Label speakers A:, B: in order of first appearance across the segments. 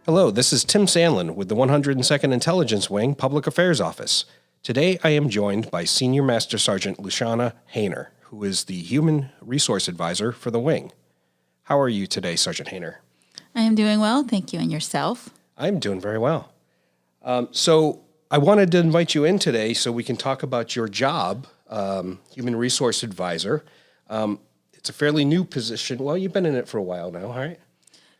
A: Hello, this is Tim Sandlin with the 102nd Intelligence Wing Public Affairs Office. Today I am joined by Senior Master Sgt. Luciana Hayner, who is the Human Resource Advisor for the Wing. How are you today, Sergeant Hayner?
B: I am doing well, thank you. And yourself?
A: I'm doing very well. So I wanted to invite you in today so we can talk about your job, Human Resource Advisor. It's a fairly new position. Well, you've been in it for a while now, right?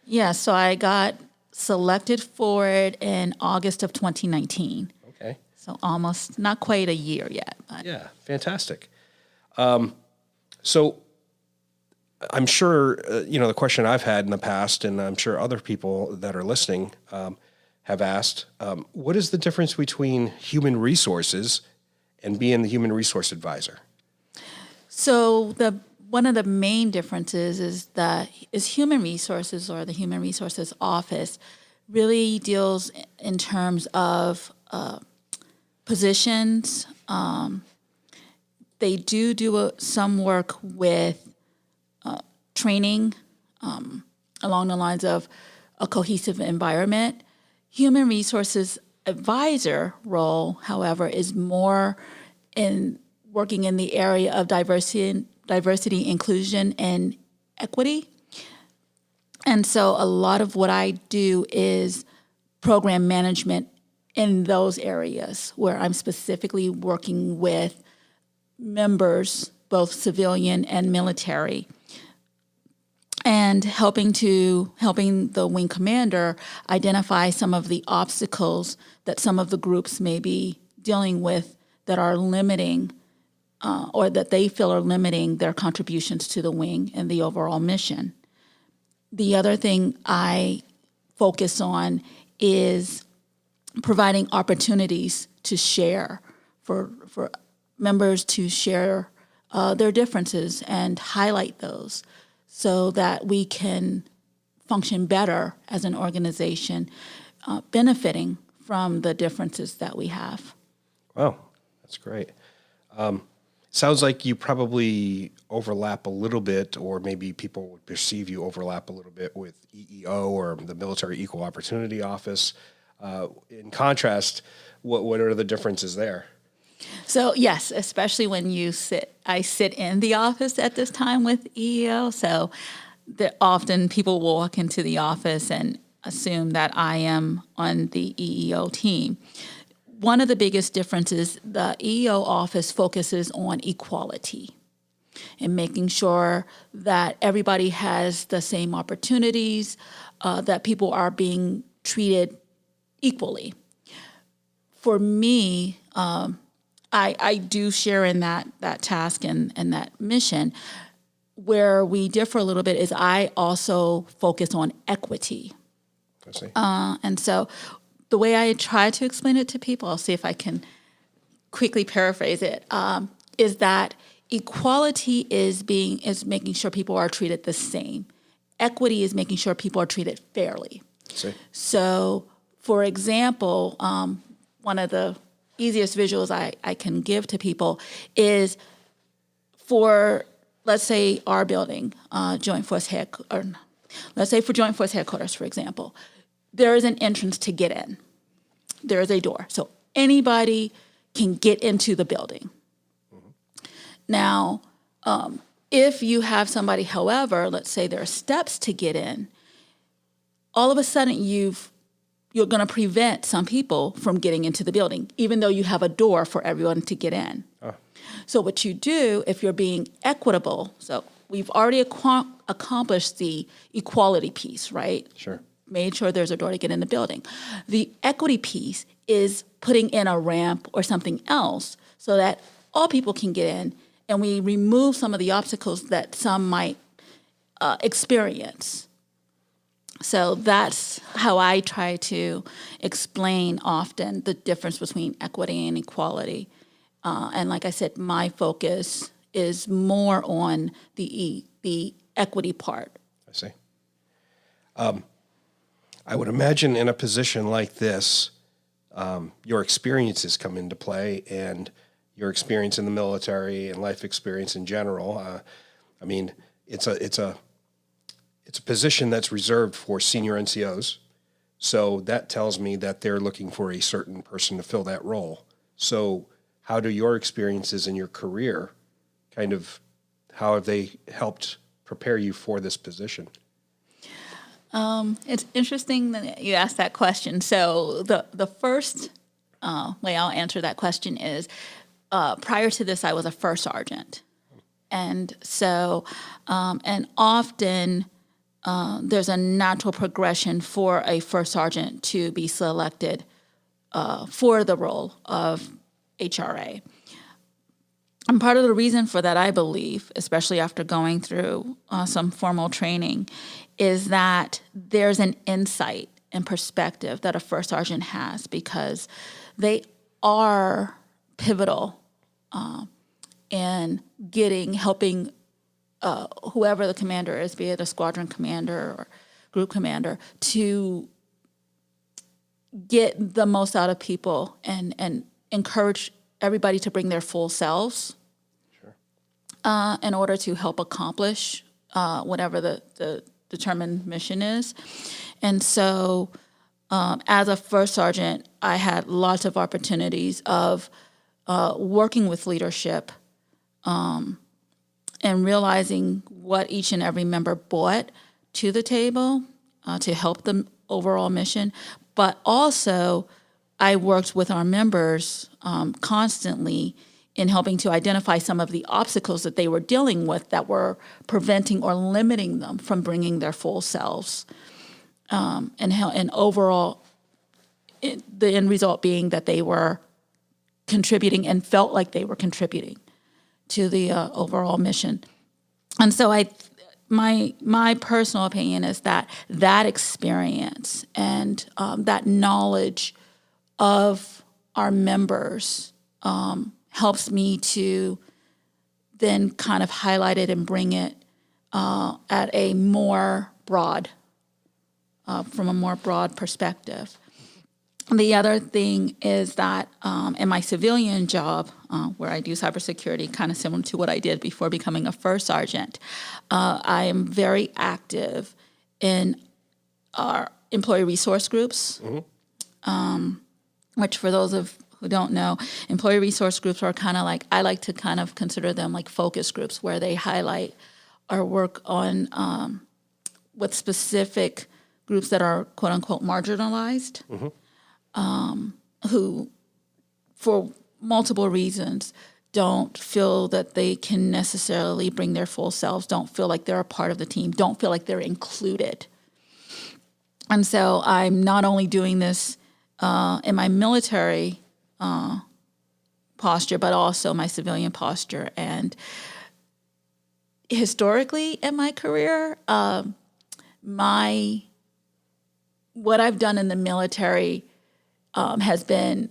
B: Yeah, so I got selected for it in August of 2019.
A: Okay.
B: So almost, not quite a year yet. But.
A: Yeah, fantastic. So I'm sure, the question I've had in the past, and I'm sure other people that are listening have asked, what is the difference between human resources and being the human resource advisor?
B: So one of the main differences is human resources, or the human resources office really deals in terms of positions. They do some work with training along the lines of a cohesive environment. Human resources advisor role, however, is more in working in the area of diversity, inclusion, and equity. And so a lot of what I do is program management in those areas where I'm specifically working with members, both civilian and military, and helping the wing commander identify some of the obstacles that some of the groups may be dealing with that are limiting or that they feel are limiting their contributions to the wing and the overall mission. The other thing I focus on is providing opportunities to share for members to share their differences and highlight those so that we can function better as an organization, benefiting from the differences that we have.
A: Wow, that's great. Sounds like you probably overlap a little bit, or maybe people would perceive you overlap a little bit with EEO or the Military Equal Opportunity Office. In contrast, what are the differences there?
B: So yes, especially when I sit in the office at this time with EEO. So often people will walk into the office and assume that I am on the EEO team. One of the biggest differences, the EEO office focuses on equality and making sure that everybody has the same opportunities, that people are being treated equally. For me, I do share in that task and that mission. Where we differ a little bit is I also focus on equity.
A: I see.
B: And so the way I try to explain it to people, I'll see if I can quickly paraphrase it, is that equality is making sure people are treated the same. Equity is making sure people are treated fairly.
A: I see.
B: So, for example, one of the easiest visuals I can give to people is for, let's say, our building, Joint Force Headquarters, for example. There is an entrance to get in. There is a door. So anybody can get into the building. Mm-hmm. Now, if you have somebody, however, let's say there are steps to get in, all of a sudden you're going to prevent some people from getting into the building, even though you have a door for everyone to get in. Oh. So what you do, if you're being equitable, so we've already accomplished the equality piece, right?
A: Sure.
B: Made sure there's a door to get in the building. The equity piece is putting in a ramp or something else so that all people can get in, and we remove some of the obstacles that some might experience. So that's how I try to explain often the difference between equity and equality. And like I said, my focus is more on the equity part.
A: I see. I would imagine in a position like this, your experiences come into play, and your experience in the military and life experience in general. It's a position that's reserved for senior NCOs. So that tells me that they're looking for a certain person to fill that role. So how do your experiences in your career how have they helped prepare you for this position?
B: It's interesting that you asked that question. So the first way I'll answer that question is prior to this, I was a first sergeant. And so, and often there's a natural progression for a first sergeant to be selected for the role of HRA. And part of the reason for that, I believe, especially after going through some formal training, is that there's an insight and perspective that a first sergeant has because they are pivotal in helping whoever the commander is, be it a squadron commander or group commander, to get the most out of people and encourage everybody to bring their full selves in order to help accomplish whatever the determined mission is. And so as a first sergeant, I had lots of opportunities of working with leadership and realizing what each and every member brought to the table to help the overall mission. But also, I worked with our members constantly in helping to identify some of the obstacles that they were dealing with that were preventing or limiting them from bringing their full selves. And overall, the end result being that they were contributing and felt like they were contributing to the overall mission. And so my personal opinion is that experience and that knowledge of our members helps me to then kind of highlight it and bring it at a more broad, from a more broad perspective. The other thing is that in my civilian job, where I do cybersecurity, kind of similar to what I did before becoming a first sergeant, I am very active in our employee resource groups, which for those who don't know, employee resource groups are kind of like, I like to kind of consider them like focus groups where they highlight or work on with specific groups that are quote unquote marginalized. Who, for multiple reasons, don't feel that they can necessarily bring their full selves, don't feel like they're a part of the team, don't feel like they're included. And so I'm not only doing this in my military posture, but also my civilian posture. And historically in my career, what I've done in the military has been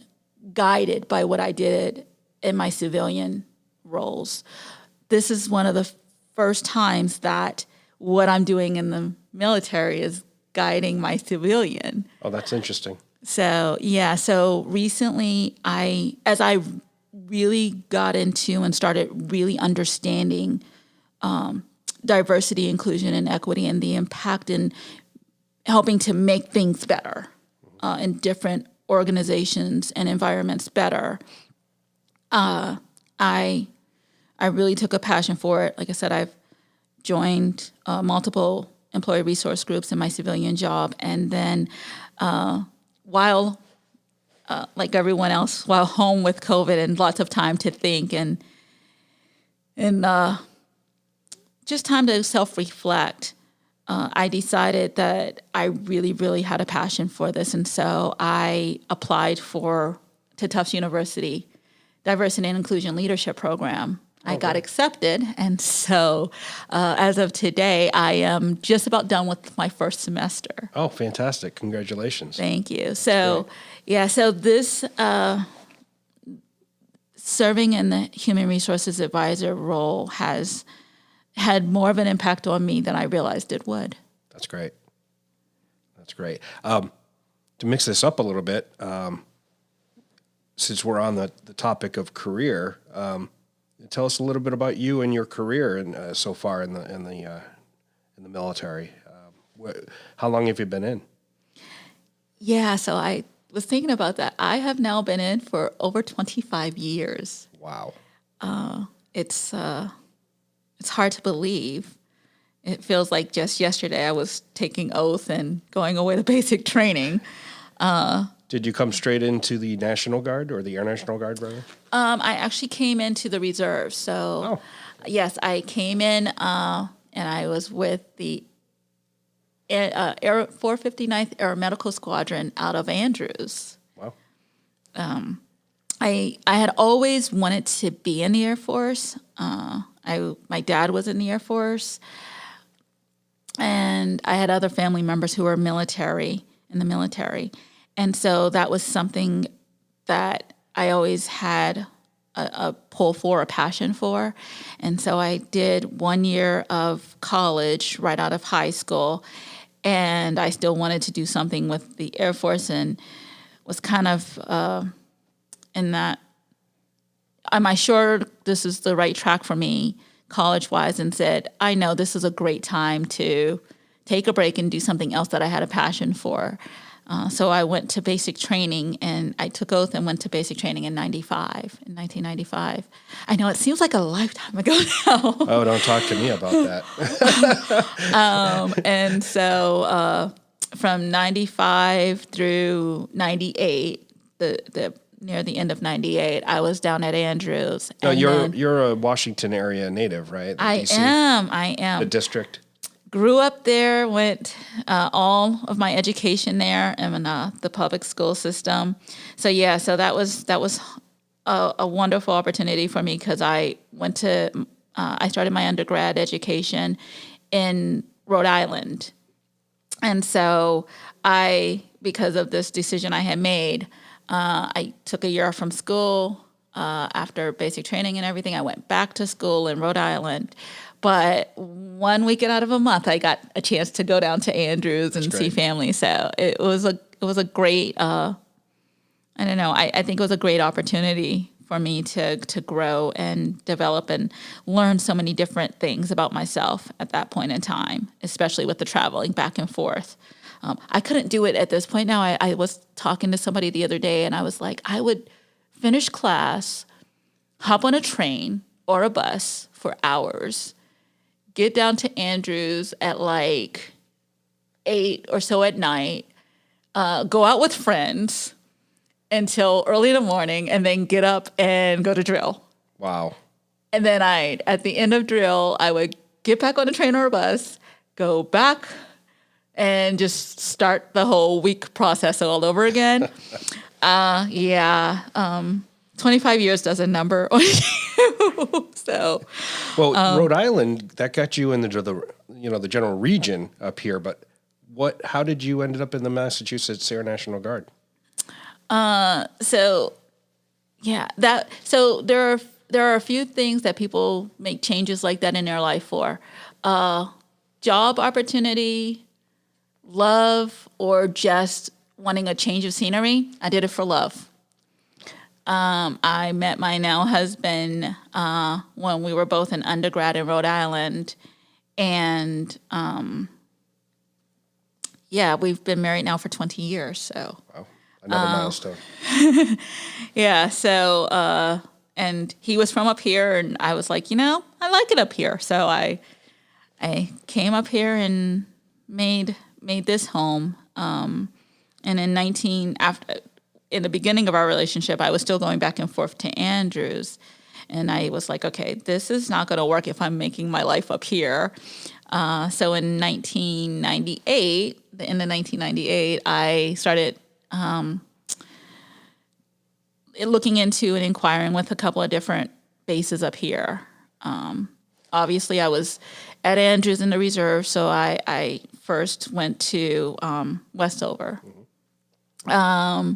B: guided by what I did in my civilian roles. This is one of the first times that what I'm doing in the military is guiding my civilian.
A: Oh, that's interesting.
B: So, yeah. So recently, as I really got into and started really understanding diversity, inclusion, and equity and the impact in helping to make things better in different organizations and environments better, I really took a passion for it. Like I said, I've joined multiple employee resource groups in my civilian job, and then while, like everyone else, while home with COVID and lots of time to think and just time to self-reflect, I decided that I really, really had a passion for this. And so I applied to Tufts University Diversity and Inclusion Leadership Program. I got accepted. And so as of today, I am just about done with my first semester.
A: Oh, fantastic. Congratulations.
B: Thank you. So, yeah, so this serving in the Human Resources Advisor role has had more of an impact on me than I realized it would.
A: That's great. That's great. To mix this up a little bit, since we're on the topic of career, tell us a little bit about you and your career and so far in the military. How long have you been in?
B: Yeah, so I was thinking about that. I have now been in for over 25 years.
A: Wow.
B: It's hard to believe. It feels like just yesterday I was taking oath and going away to basic training.
A: Did you come straight into the National Guard or the Air National Guard, rather?
B: I actually came into the reserve. So, yes, I came in and I was with the Air 459th Air Medical Squadron out of Andrews.
A: Wow.
B: I had always wanted to be in the Air Force. My dad was in the Air Force, and I had other family members who were in the military. And so that was something that I always had a pull for, a passion for. And so I did 1 year of college right out of high school, and I still wanted to do something with the Air Force and was kind of in that, am I sure this is the right track for me college-wise, and said, I know this is a great time to take a break and do something else that I had a passion for. So I went to basic training, and I took oath and went to basic training in 1995. I know it seems like a lifetime ago now.
A: Oh, don't talk to me about that.
B: And so from 95 through 98, near the end of 98, I was down at Andrews.
A: No, you're a Washington area native, right?
B: I
A: DC,
B: am.
A: the district.
B: Grew up there, went all of my education there in the public school system. So yeah, so that was a wonderful opportunity for me, because I started my undergrad education in Rhode Island. And so because of this decision I had made, I took a year off from school after basic training and everything. I went back to school in Rhode Island. But 1 weekend out of a month, I got a chance to go down to Andrews and see family. So it was a great, I don't know, I think it was a great opportunity for me to grow and develop and learn so many different things about myself at that point in time, especially with the traveling back and forth. I couldn't do it at this point now. I was talking to somebody the other day, and I was like, I would finish class, hop on a train or a bus for hours, get down to Andrews at like 8 or so at night, go out with friends until early in the morning, and then get up and go to drill.
A: Wow.
B: And then at the end of drill, I would get back on a train or a bus, go back, and just start the whole week process all over again. 25 years does a number on you. So,
A: well, Rhode Island, that got you into the general region up here. But how did you end up in the Massachusetts Air National Guard?
B: So there are a few things that people make changes like that in their life for. Job opportunity, love, or just wanting a change of scenery. I did it for love. I met my now husband when we were both in undergrad in Rhode Island, and we've been married now for 20 years. So
A: wow, another milestone.
B: Yeah, so and he was from up here, and I was like, I like it up here, so I came up here and made this home. And in the beginning of our relationship, I was still going back and forth to Andrews. And I was like, okay, this is not going to work if I'm making my life up here. So in 1998, the end of 1998, I started looking into and inquiring with a couple of different bases up here. Obviously, I was at Andrews in the reserve, so I first went to Westover. Mm-hmm.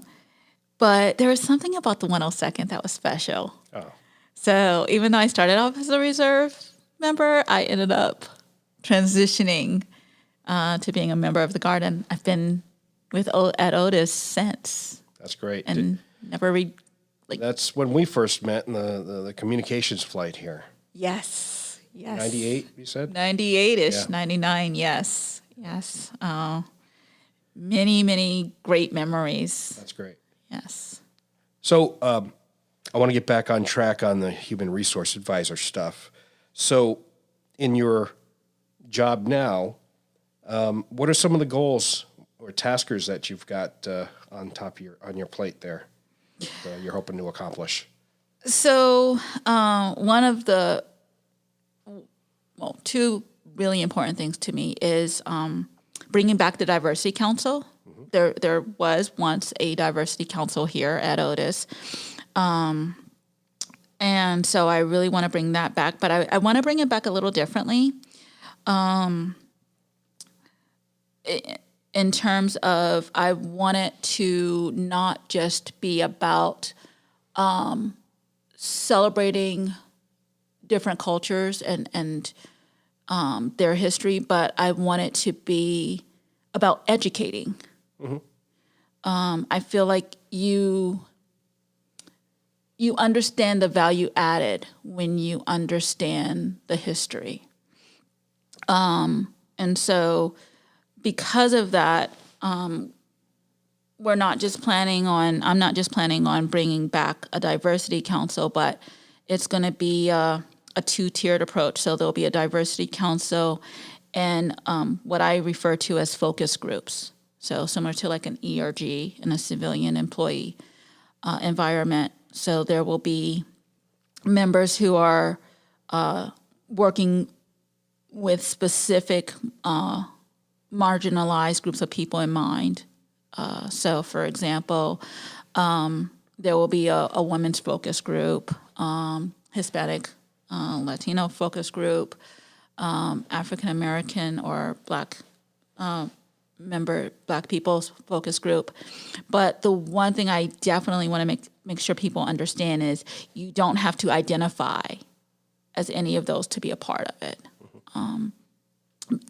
B: But there was something about the 102nd that was special. Oh. So even though I started off as a reserve member, I ended up transitioning to being a member of the Guard, and I've been at Otis since.
A: That's great.
B: And
A: that's when we first met in the communications flight here.
B: Yes.
A: 98, you said?
B: 98-ish,
A: yeah.
B: 99, yes. many, many great memories.
A: That's great.
B: Yes.
A: So I want to get back on track on the human resource advisor stuff. So in your job now, what are some of the goals or taskers that you've got on your plate there that you're hoping to accomplish?
B: So one of the two really important things to me is bringing back the Diversity Council. Mm-hmm. There was once a Diversity Council here at Otis. And so I really want to bring that back, but I want to bring it back a little differently. In terms of, I want it to not just be about celebrating different cultures and their history, but I want it to be about educating. Mm-hmm. I feel like you understand the value added when you understand the history. And so because of that, I'm not just planning on bringing back a diversity council, but it's going to be a two-tiered approach. So there'll be a diversity council and what I refer to as focus groups. So similar to like an ERG in a civilian employee environment. So there will be members who are working with specific marginalized groups of people in mind. So, for example, there will be a women's focus group, Hispanic, Latino focus group, African American or Black people's focus group. But the one thing I definitely want to make sure people understand is you don't have to identify as any of those to be a part of it.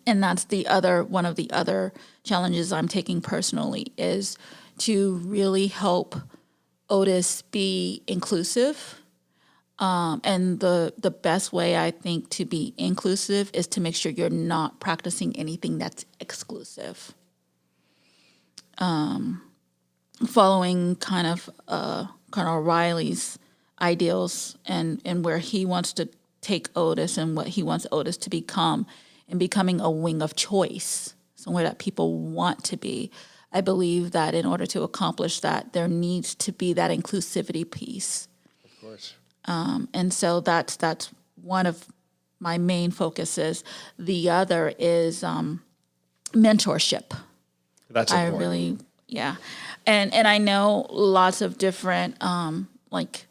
B: And that's one of the other challenges I'm taking personally is to really help Otis be inclusive. And the best way I think to be inclusive is to make sure you're not practicing anything that's exclusive. Following kind of Colonel Riley's ideals and where he wants to take Otis and what he wants Otis to become, and becoming a wing of choice, somewhere that people want to be. I believe that in order to accomplish that, there needs to be that inclusivity piece.
A: Of course.
B: And so that's one of my main focuses. The other is mentorship.
A: That's important.
B: And I know lots of different like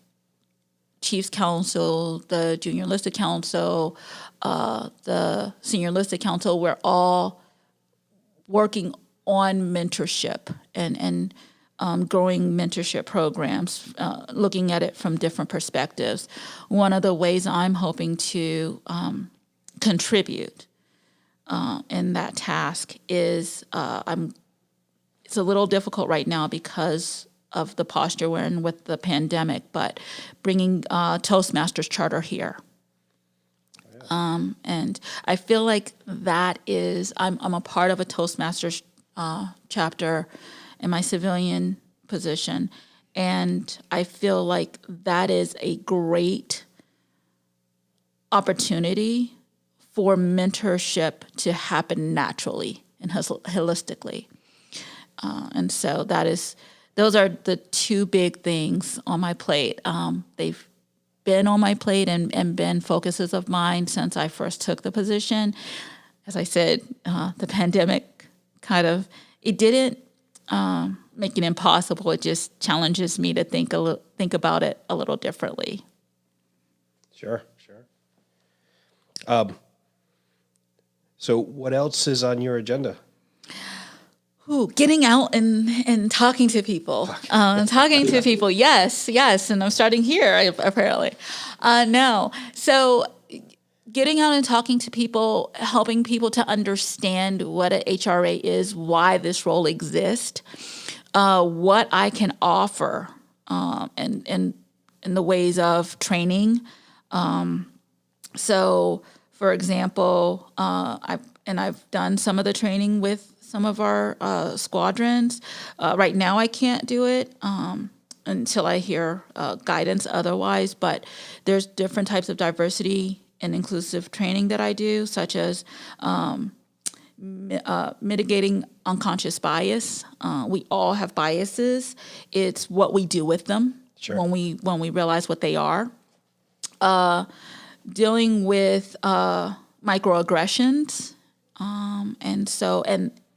B: Chiefs Council, the Junior Enlisted Council, the Senior Enlisted Council. We're all working on mentorship and growing mentorship programs, looking at it from different perspectives. One of the ways I'm hoping to contribute in that task is it's a little difficult right now because of the posture we're in with the pandemic, but bringing Toastmasters charter here. And I feel like that is, I'm a part of a Toastmasters chapter in my civilian position, and I feel like that is a great opportunity for mentorship to happen naturally and holistically. And so those are the two big things on my plate. They've been on my plate and been focuses of mine since I first took the position. As I said, the pandemic it didn't make it impossible. It just challenges me to think about it a little differently.
A: Sure. So what else is on your agenda?
B: Getting out and talking to people. Talking to people, yes. And I'm starting here, apparently. No. So getting out and talking to people, helping people to understand what an HRA is, why this role exists, what I can offer in the ways of training. So, for example, I've done some of the training with some of our squadrons. Right now, I can't do it until I hear guidance otherwise, but there's different types of diversity and inclusive training that I do, such as mitigating unconscious bias. We all have biases. It's what we do with them when we realize what they are. Dealing with microaggressions,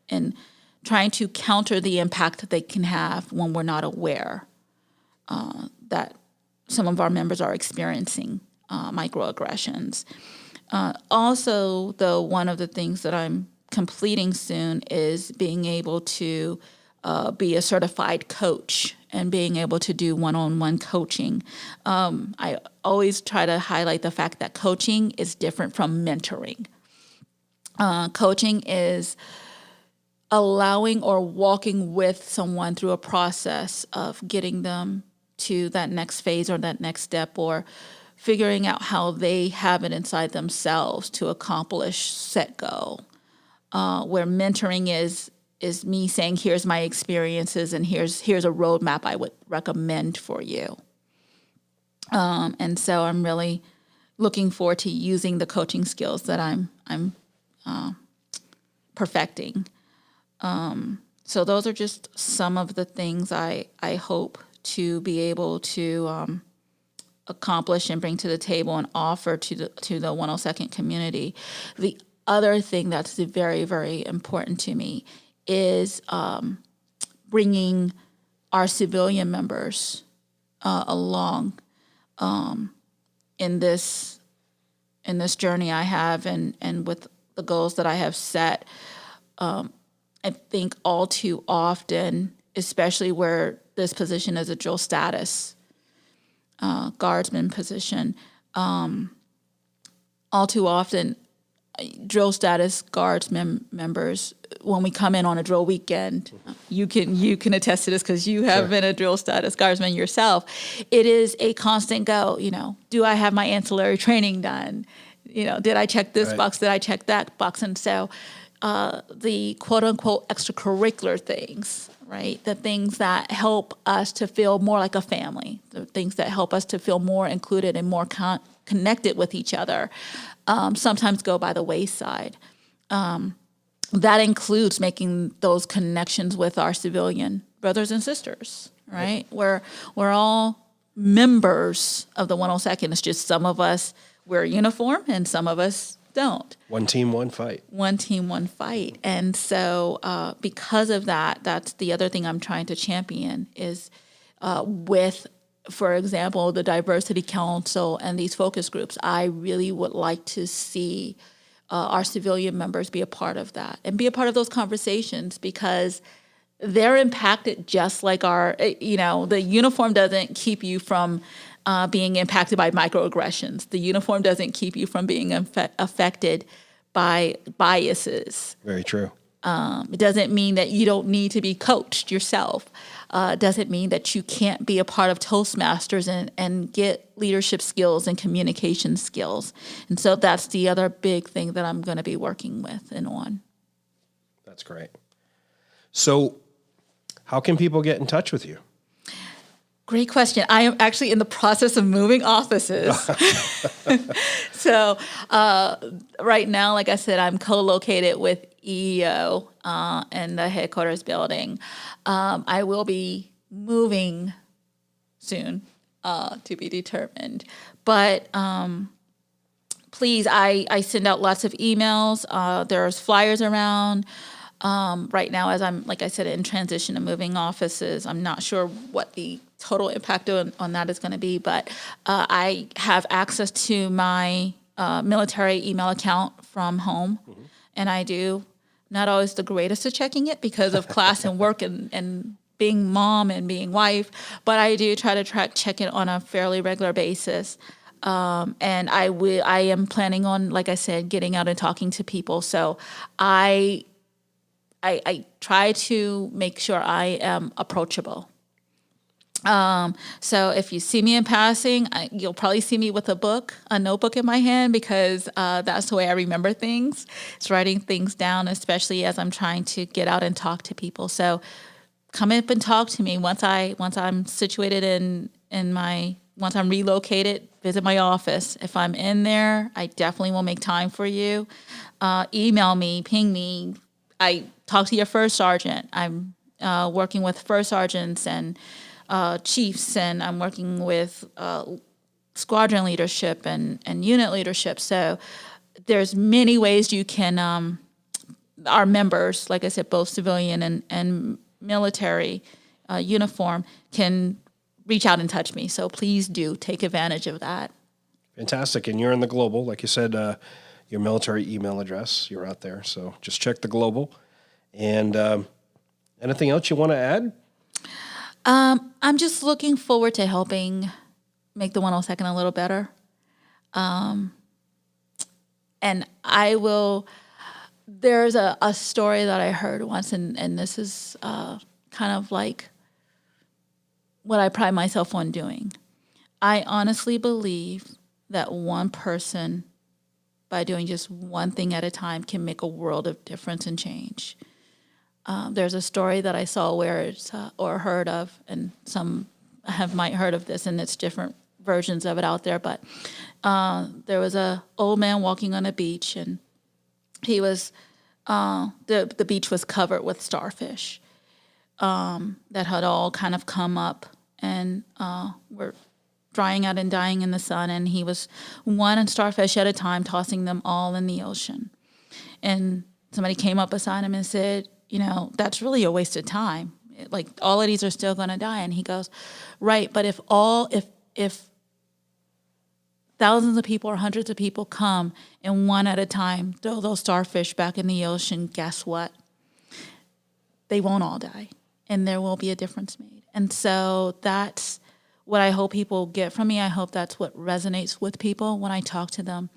B: and trying to counter the impact that they can have when we're not aware that some of our members are experiencing microaggressions. Also, though, one of the things that I'm completing soon is being able to be a certified coach and being able to do one-on-one coaching. I always try to highlight the fact that coaching is different from mentoring. Coaching is allowing or walking with someone through a process of getting them to that next phase or that next step, or figuring out how they have it inside themselves to accomplish set goal. Where mentoring is me saying, here's my experiences and here's a roadmap I would recommend for you. And so I'm really looking forward to using the coaching skills that I'm perfecting. So those are just some of the things I hope to be able to accomplish and bring to the table and offer to the 102nd community. The other thing that's very, very important to me is bringing our civilian members along in this journey I have, and with the goals that I have set. I think all too often, especially where this position is a dual status guardsman position, all too often drill status guardsmen members, when we come in on a drill weekend, you can attest to this because you have been a drill status guardsman yourself. It is a constant go. Do I have my ancillary training done? Did I check this box? Did I check that box? And so the quote unquote extracurricular things, right? The things that help us to feel more like a family, the things that help us to feel more included and more connected with each other, sometimes go by the wayside. That includes making those connections with our civilian brothers and sisters, right? We're all members of the 102nd. It's just some of us wear a uniform and some of us don't. One team, one fight. One team, one fight. And so because of that, that's the other thing I'm trying to champion is with, for example, the Diversity Council and these focus groups. I really would like to see our civilian members be a part of that and be a part of those conversations, because they're impacted just like the uniform doesn't keep you from being impacted by microaggressions. The uniform doesn't keep you from being affected by biases.
A: Very true.
B: It doesn't mean that you don't need to be coached yourself. Doesn't mean that you can't be a part of Toastmasters and get leadership skills and communication skills. And so that's the other big thing that I'm going to be working with and on.
A: That's great. So how can people get in touch with you?
B: Great question. I am actually in the process of moving offices. So right now, like I said, I'm co-located with EEO in the headquarters building. I will be moving soon, to be determined. But please, I send out lots of emails. There's flyers around. Right now, as I'm, like I said, in transition to moving offices, I'm not sure what the total impact on that is going to be, but I have access to my military email account from home, and I do not always the greatest at checking it because of class and work and being mom and being wife, but I do try to check it on a fairly regular basis. And I am planning on, like I said, getting out and talking to people. So I try to make sure I am approachable. So if you see me in passing, you'll probably see me with a notebook in my hand, because that's the way I remember things. It's writing things down, especially as I'm trying to get out and talk to people. So come up and talk to me once I'm situated once I'm relocated. Visit my office. If I'm in there, I definitely will make time for you. Email me, ping me. I talk to your first sergeant. I'm working with first sergeants and chiefs, and I'm working with squadron leadership and unit leadership. So there's many ways you can, our members, like I said, both civilian and military uniform, can reach out and touch me. So please do take advantage of that.
A: Fantastic. And you're in the global, like you said, your military email address, you're out there. So just check the global. And anything else you want to add?
B: I'm just looking forward to helping make the 102nd a little better. And there's a story that I heard once, and this is kind of like what I pride myself on doing. I honestly believe that one person, by doing just one thing at a time, can make a world of difference and change. There's a story that I saw where it's, or heard of, and some might heard of this, and it's different versions of it out there, but there was a old man walking on a beach, and he was, the beach was covered with starfish that had all kind of come up and were drying out and dying in the sun, and he was one starfish at a time, tossing them all in the ocean. And somebody came up beside him and said, that's really a waste of time. Like, all of these are still going to die. And he goes, right, but if thousands of people or hundreds of people come and one at a time throw those starfish back in the ocean, guess what? They won't all die, and there will be a difference made. And so that's what I hope people get from me. I hope that's what resonates with people when I talk to them,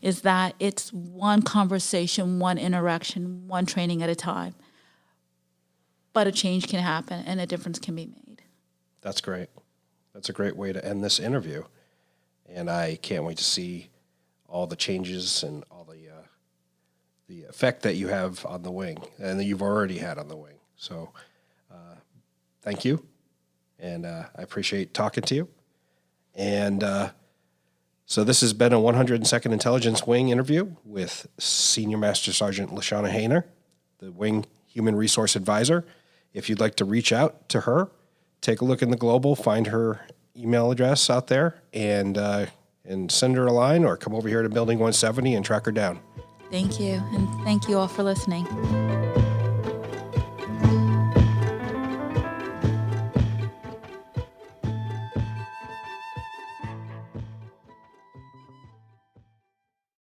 B: is that it's one conversation, one interaction, one training at a time. But a change can happen and a difference can be made.
A: That's great. That's a great way to end this interview. And I can't wait to see all the changes and all the effect that you have on the wing and that you've already had on the wing. So thank you. And I appreciate talking to you. And so this has been a 102nd Intelligence Wing interview with Senior Master Sgt. Luciana Hayner, the Wing Human Resource Advisor. If you'd like to reach out to her, take a look in the global, find her email address out there, and send her a line, or come over here to Building 170 and track her down.
B: Thank you, and thank you all for listening.